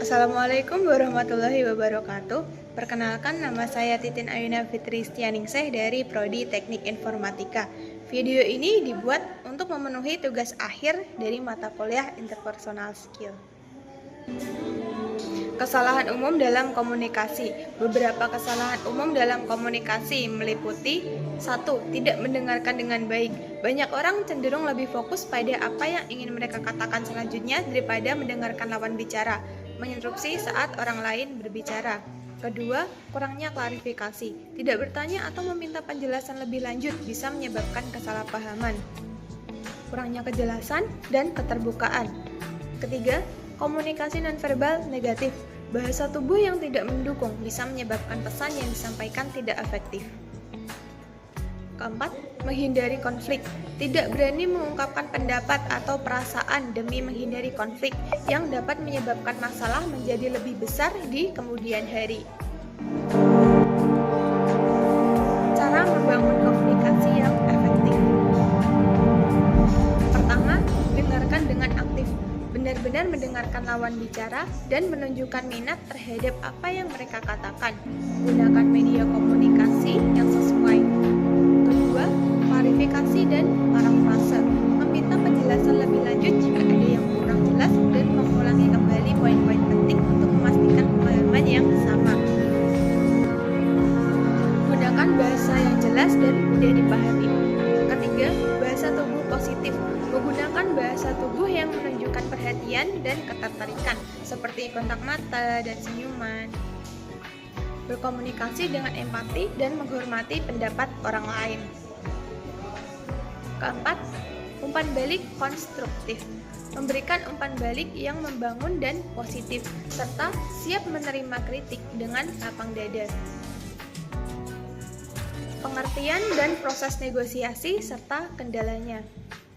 Assalamualaikum warahmatullahi wabarakatuh. Perkenalkan, nama saya Titin Ayuna Fitri Stianingsih dari Prodi Teknik Informatika. Video ini dibuat untuk memenuhi tugas akhir dari mata kuliah Interpersonal Skill. Kesalahan umum dalam komunikasi. Beberapa kesalahan umum dalam komunikasi meliputi 1. Tidak mendengarkan dengan baik. Banyak orang cenderung lebih fokus pada apa yang ingin mereka katakan selanjutnya daripada mendengarkan lawan bicara, menginterupsi saat orang lain berbicara. Kedua, kurangnya klarifikasi. Tidak bertanya atau meminta penjelasan lebih lanjut bisa menyebabkan kesalahpahaman. Kurangnya kejelasan dan keterbukaan. Ketiga, komunikasi nonverbal negatif. Bahasa tubuh yang tidak mendukung bisa menyebabkan pesan yang disampaikan tidak efektif. Keempat, menghindari konflik. Tidak berani mengungkapkan pendapat atau perasaan demi menghindari konflik yang dapat menyebabkan masalah menjadi lebih besar di kemudian hari. Cara membangun komunikasi yang efektif. Pertama, dengarkan dengan aktif. Benar-benar mendengarkan lawan bicara dan menunjukkan minat terhadap apa yang mereka katakan. Gunakan media komunikasi yang sesuai. Kedua, klarifikasi dan parafrase. Meminta penjelasan lebih lanjut jika ada yang kurang jelas dan mengulangi kembali poin-poin penting untuk memastikan pemahaman yang sama. Gunakan bahasa yang jelas dan mudah dipahami. Ketiga, bahasa tubuh positif. Menggunakan bahasa tubuh yang menunjukkan perhatian dan ketertarikan, seperti kontak mata dan senyuman. Berkomunikasi dengan empati dan menghormati pendapat orang lain. Keempat, umpan balik konstruktif. Memberikan umpan balik yang membangun dan positif, serta siap menerima kritik dengan lapang dada. Pengertian dan proses negosiasi serta kendalanya.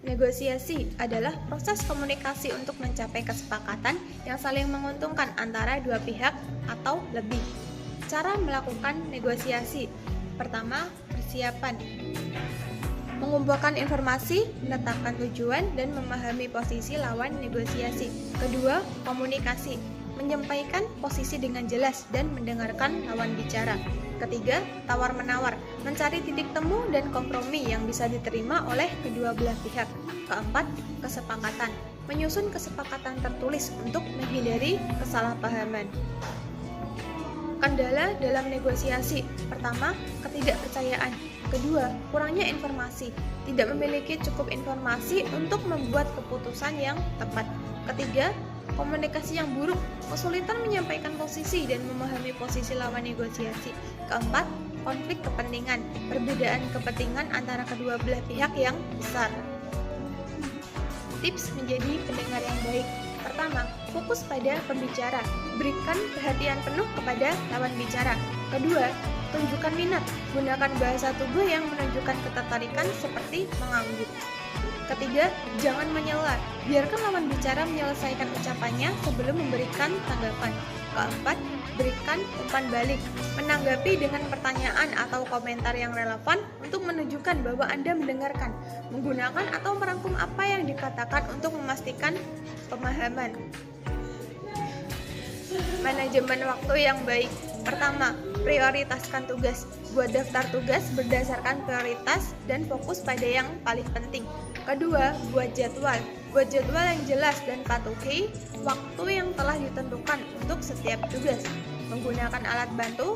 Negosiasi adalah proses komunikasi untuk mencapai kesepakatan yang saling menguntungkan antara dua pihak atau lebih. Cara melakukan negosiasi. Pertama, persiapan. Mengumpulkan informasi, menetapkan tujuan, dan memahami posisi lawan negosiasi. Kedua, komunikasi. Menyampaikan posisi dengan jelas dan mendengarkan lawan bicara. Ketiga, tawar-menawar, mencari titik temu dan kompromi yang bisa diterima oleh kedua belah pihak. Keempat, kesepakatan, menyusun kesepakatan tertulis untuk menghindari kesalahpahaman. Kendala dalam negosiasi. Pertama, ketidakpercayaan. Kedua, kurangnya informasi, tidak memiliki cukup informasi untuk membuat keputusan yang tepat. Ketiga, komunikasi yang buruk, kesulitan menyampaikan posisi dan memahami posisi lawan negosiasi. Keempat, konflik kepentingan, perbedaan kepentingan antara kedua belah pihak yang besar. Tips menjadi pendengar yang baik. Pertama, fokus pada pembicara, berikan perhatian penuh kepada lawan bicara. Kedua, tunjukkan minat, gunakan bahasa tubuh yang menunjukkan ketertarikan seperti mengangguk. Ketiga, jangan menyela, biarkan lawan bicara menyelesaikan ucapannya sebelum memberikan tanggapan. Keempat, berikan umpan balik, menanggapi dengan pertanyaan atau komentar yang relevan untuk menunjukkan bahwa Anda mendengarkan, menggunakan atau merangkum apa yang dikatakan untuk memastikan pemahaman. Manajemen waktu yang baik. Pertama, prioritaskan tugas. Buat daftar tugas berdasarkan prioritas dan fokus pada yang paling penting. Kedua, buat jadwal. Buat jadwal yang jelas dan patuhi waktu yang telah ditentukan untuk setiap tugas. Menggunakan alat bantu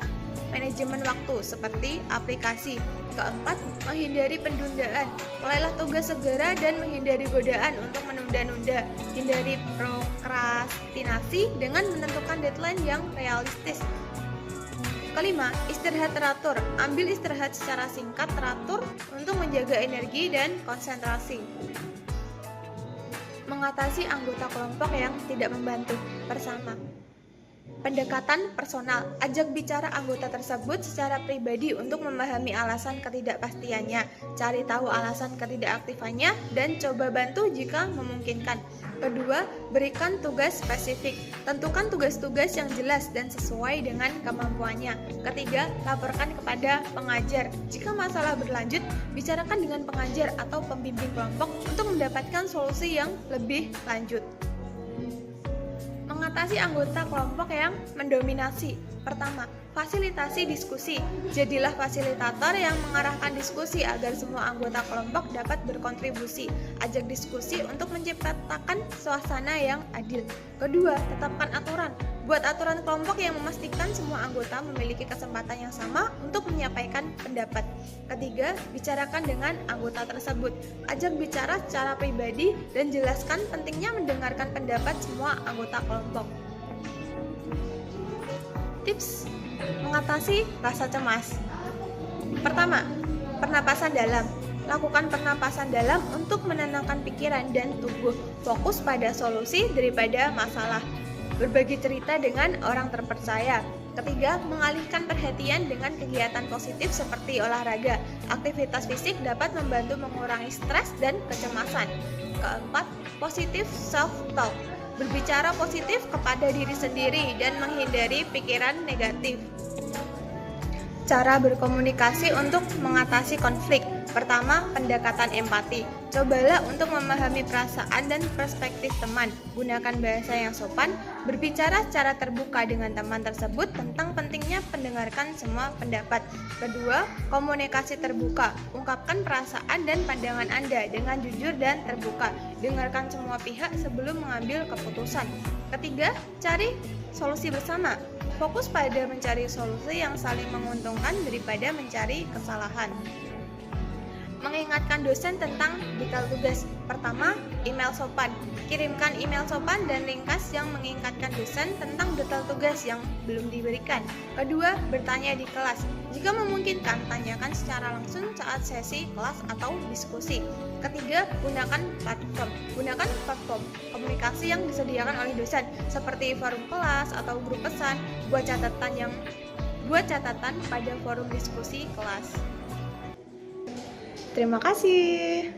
manajemen waktu seperti aplikasi. Keempat, menghindari penundaan. Mulailah tugas segera dan menghindari godaan untuk menunda-nunda. Hindari prokrastinasi dengan menentukan deadline yang realistis. Kelima, istirahat teratur. Ambil istirahat secara singkat teratur untuk menjaga energi dan konsentrasi. Mengatasi anggota kelompok yang tidak membantu. Bersama. Pendekatan personal. Ajak bicara anggota tersebut secara pribadi untuk memahami alasan ketidakpastiannya, cari tahu alasan ketidakaktifannya, dan coba bantu jika memungkinkan. Kedua, berikan tugas spesifik. Tentukan tugas-tugas yang jelas dan sesuai dengan kemampuannya. Ketiga, laporkan kepada pengajar. Jika masalah berlanjut, bicarakan dengan pengajar atau pembimbing kelompok untuk mendapatkan solusi yang lebih lanjut. Mengatasi anggota kelompok yang mendominasi. Pertama, fasilitasi diskusi. Jadilah fasilitator yang mengarahkan diskusi agar semua anggota kelompok dapat berkontribusi. Ajak diskusi untuk menciptakan suasana yang adil. Kedua, tetapkan aturan. Buat aturan kelompok yang memastikan semua anggota memiliki kesempatan yang sama untuk menyampaikan pendapat. Ketiga, bicarakan dengan anggota tersebut. Ajak bicara secara pribadi dan jelaskan pentingnya mendengarkan pendapat semua anggota kelompok. Tips mengatasi rasa cemas. Pertama, pernapasan dalam. Lakukan pernapasan dalam untuk menenangkan pikiran dan tubuh. Fokus pada solusi daripada masalah. Berbagi cerita dengan orang terpercaya. Ketiga, mengalihkan perhatian dengan kegiatan positif seperti olahraga. Aktivitas fisik dapat membantu mengurangi stres dan kecemasan. Keempat, positive self-talk. Berbicara positif kepada diri sendiri dan menghindari pikiran negatif. Cara berkomunikasi untuk mengatasi konflik. Pertama, pendekatan empati. Cobalah untuk memahami perasaan dan perspektif teman. Gunakan bahasa yang sopan, berbicara secara terbuka dengan teman tersebut tentang pentingnya mendengarkan semua pendapat. Kedua, komunikasi terbuka. Ungkapkan perasaan dan pandangan Anda dengan jujur dan terbuka. Dengarkan semua pihak sebelum mengambil keputusan. Ketiga, cari solusi bersama. Fokus pada mencari solusi yang saling menguntungkan daripada mencari kesalahan. Mengingatkan dosen tentang detail tugas. Pertama, email sopan. Kirimkan email sopan dan ringkas yang mengingatkan dosen tentang detail tugas yang belum diberikan. Kedua, bertanya di kelas. Jika memungkinkan, tanyakan secara langsung saat sesi kelas atau diskusi. Ketiga, gunakan platform komunikasi yang disediakan oleh dosen seperti forum kelas atau grup pesan. Buat catatan pada forum diskusi kelas. Terima kasih.